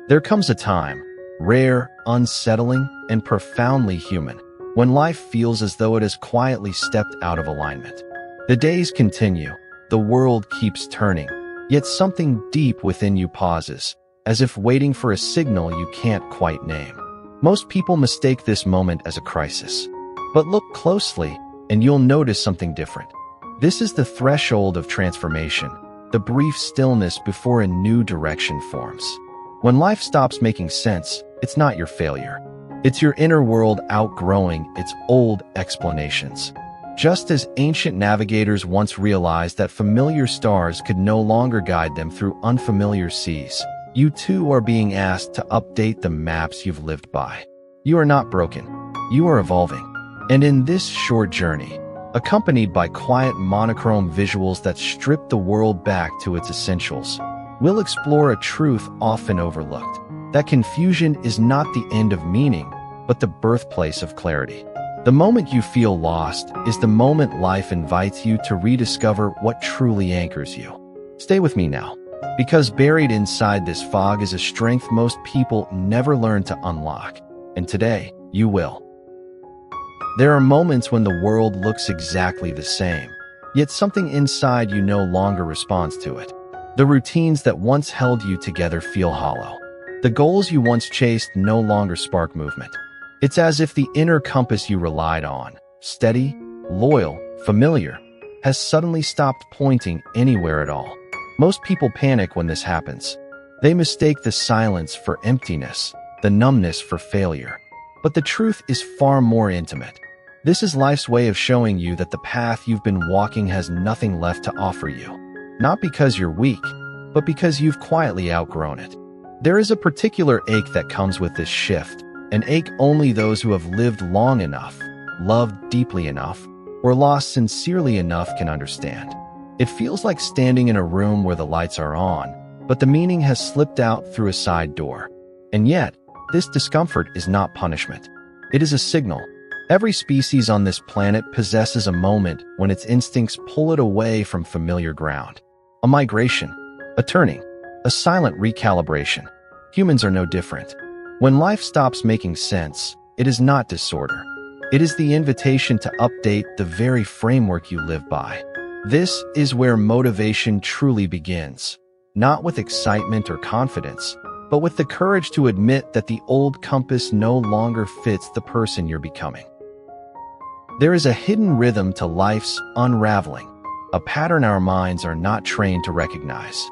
There comes a time, rare, unsettling, and profoundly human, when life feels as though it has quietly stepped out of alignment. The days continue, the world keeps turning, yet something deep within you pauses, as if waiting for a signal you can't quite name. Most people mistake this moment as a crisis. But look closely, and you'll notice something different. This is the threshold of transformation, the brief stillness before a new direction forms. When life stops making sense, it's not your failure. It's your inner world outgrowing its old explanations. Just as ancient navigators once realized that familiar stars could no longer guide them through unfamiliar seas, you too are being asked to update the maps you've lived by. You are not broken. You are evolving. And in this short journey, accompanied by quiet monochrome visuals that strip the world back to its essentials, we'll explore a truth often overlooked, that confusion is not the end of meaning, but the birthplace of clarity. The moment you feel lost is the moment life invites you to rediscover what truly anchors you. Stay with me now, because buried inside this fog is a strength most people never learn to unlock, and today, you will. There are moments when the world looks exactly the same, yet something inside you no longer responds to it. The routines that once held you together feel hollow. The goals you once chased no longer spark movement. It's as if the inner compass you relied on, steady, loyal, familiar, has suddenly stopped pointing anywhere at all. Most people panic when this happens. They mistake the silence for emptiness, the numbness for failure. But the truth is far more intimate. This is life's way of showing you that the path you've been walking has nothing left to offer you. Not because you're weak, but because you've quietly outgrown it. There is a particular ache that comes with this shift, an ache only those who have lived long enough, loved deeply enough, or lost sincerely enough can understand. It feels like standing in a room where the lights are on, but the meaning has slipped out through a side door. And yet, this discomfort is not punishment. It is a signal. Every species on this planet possesses a moment when its instincts pull it away from familiar ground. A migration, a turning, a silent recalibration. Humans are no different. When life stops making sense, it is not disorder. It is the invitation to update the very framework you live by. This is where motivation truly begins, not with excitement or confidence, but with the courage to admit that the old compass no longer fits the person you're becoming. There is a hidden rhythm to life's unraveling, a pattern our minds are not trained to recognize.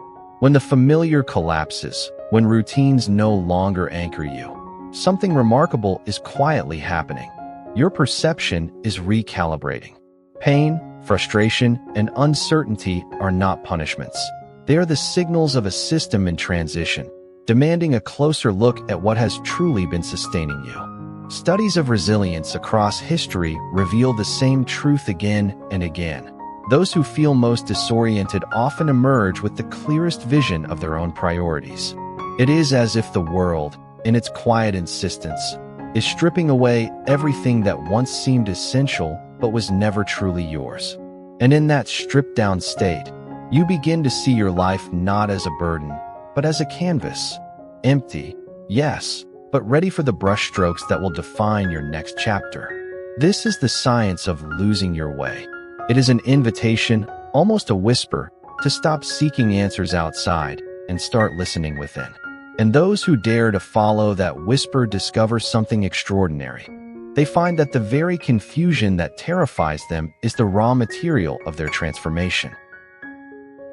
When the familiar collapses, when routines no longer anchor you, something remarkable is quietly happening. Your perception is recalibrating. Pain, frustration, and uncertainty are not punishments. They are the signals of a system in transition, demanding a closer look at what has truly been sustaining you. Studies of resilience across history reveal the same truth again and again. Those who feel most disoriented often emerge with the clearest vision of their own priorities. It is as if the world, in its quiet insistence, is stripping away everything that once seemed essential but was never truly yours. And in that stripped-down state, you begin to see your life not as a burden, but as a canvas. Empty, yes, but ready for the brushstrokes that will define your next chapter. This is the science of losing your way. It is an invitation, almost a whisper, to stop seeking answers outside and start listening within. And those who dare to follow that whisper discover something extraordinary. They find that the very confusion that terrifies them is the raw material of their transformation.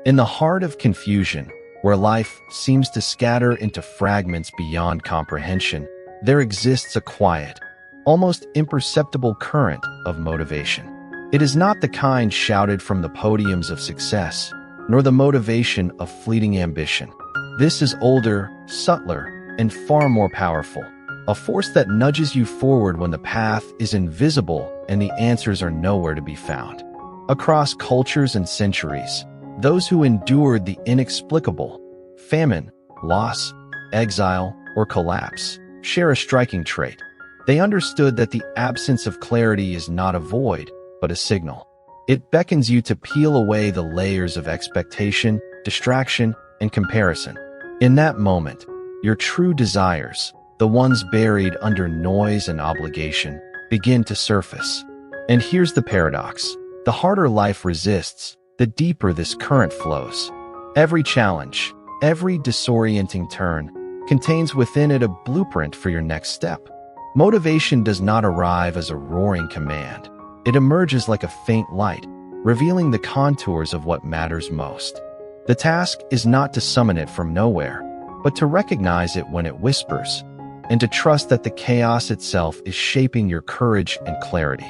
In the heart of confusion, where life seems to scatter into fragments beyond comprehension, there exists a quiet, almost imperceptible current of motivation. It is not the kind shouted from the podiums of success, nor the motivation of fleeting ambition. This is older, subtler, and far more powerful. A force that nudges you forward when the path is invisible and the answers are nowhere to be found. Across cultures and centuries, those who endured the inexplicable, famine, loss, exile, or collapse, share a striking trait. They understood that the absence of clarity is not a void, but a signal. It beckons you to peel away the layers of expectation, distraction, and comparison. In that moment, your true desires, the ones buried under noise and obligation, begin to surface. And here's the paradox. The harder life resists, the deeper this current flows. Every challenge, every disorienting turn, contains within it a blueprint for your next step. Motivation does not arrive as a roaring command. It emerges like a faint light, revealing the contours of what matters most. The task is not to summon it from nowhere, but to recognize it when it whispers, and to trust that the chaos itself is shaping your courage and clarity.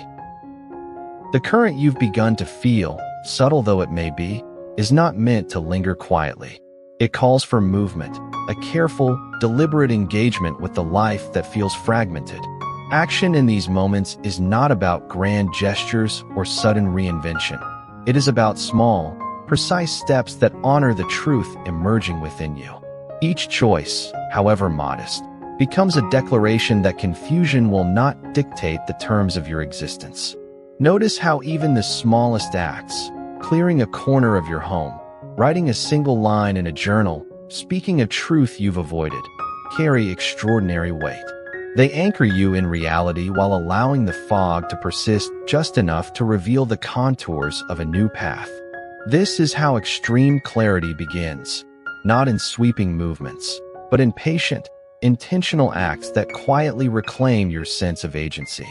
The current you've begun to feel, subtle though it may be, is not meant to linger quietly. It calls for movement, a careful, deliberate engagement with the life that feels fragmented. Action in these moments is not about grand gestures or sudden reinvention. It is about small, precise steps that honor the truth emerging within you. Each choice, however modest, becomes a declaration that confusion will not dictate the terms of your existence. Notice how even the smallest acts, clearing a corner of your home, writing a single line in a journal, speaking a truth you've avoided, carry extraordinary weight. They anchor you in reality while allowing the fog to persist just enough to reveal the contours of a new path. This is how extreme clarity begins, not in sweeping movements, but in patient, intentional acts that quietly reclaim your sense of agency.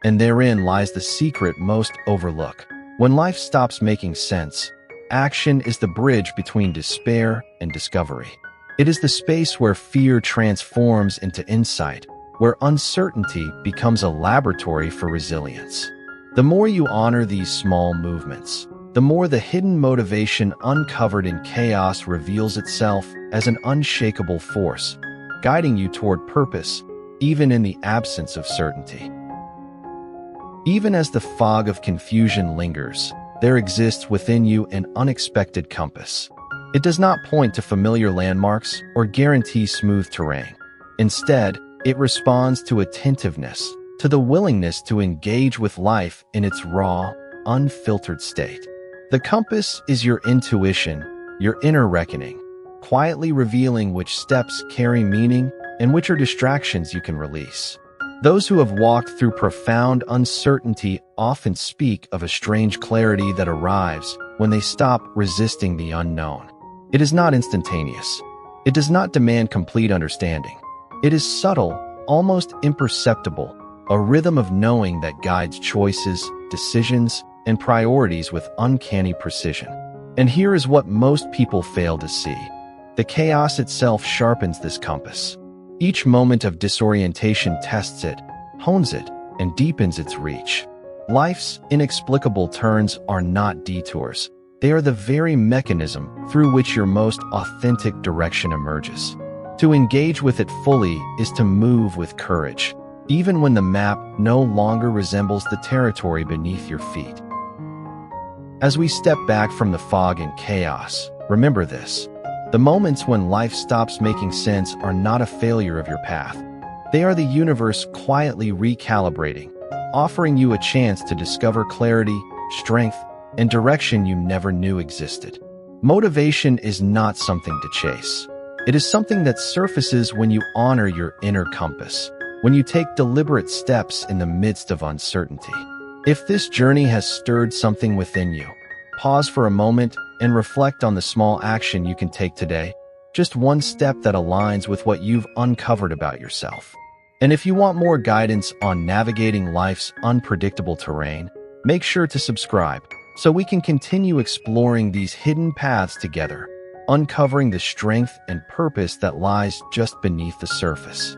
And therein lies the secret most overlook. When life stops making sense, action is the bridge between despair and discovery. It is the space where fear transforms into insight, where uncertainty becomes a laboratory for resilience. The more you honor these small movements, the more the hidden motivation uncovered in chaos reveals itself as an unshakable force, guiding you toward purpose, even in the absence of certainty. Even as the fog of confusion lingers, there exists within you an unexpected compass. It does not point to familiar landmarks or guarantee smooth terrain. Instead, it responds to attentiveness, to the willingness to engage with life in its raw, unfiltered state. The compass is your intuition, your inner reckoning, quietly revealing which steps carry meaning and which are distractions you can release. Those who have walked through profound uncertainty often speak of a strange clarity that arrives when they stop resisting the unknown. It is not instantaneous. It does not demand complete understanding. It is subtle, almost imperceptible, a rhythm of knowing that guides choices, decisions, and priorities with uncanny precision. And here is what most people fail to see. The chaos itself sharpens this compass. Each moment of disorientation tests it, hones it, and deepens its reach. Life's inexplicable turns are not detours. They are the very mechanism through which your most authentic direction emerges. To engage with it fully is to move with courage, even when the map no longer resembles the territory beneath your feet. As we step back from the fog and chaos, remember this. The moments when life stops making sense are not a failure of your path. They are the universe quietly recalibrating, offering you a chance to discover clarity, strength, and direction you never knew existed. Motivation is not something to chase. It is something that surfaces when you honor your inner compass, when you take deliberate steps in the midst of uncertainty. If this journey has stirred something within you, pause for a moment and reflect on the small action you can take today, just one step that aligns with what you've uncovered about yourself. And if you want more guidance on navigating life's unpredictable terrain, make sure to subscribe so we can continue exploring these hidden paths together, uncovering the strength and purpose that lies just beneath the surface.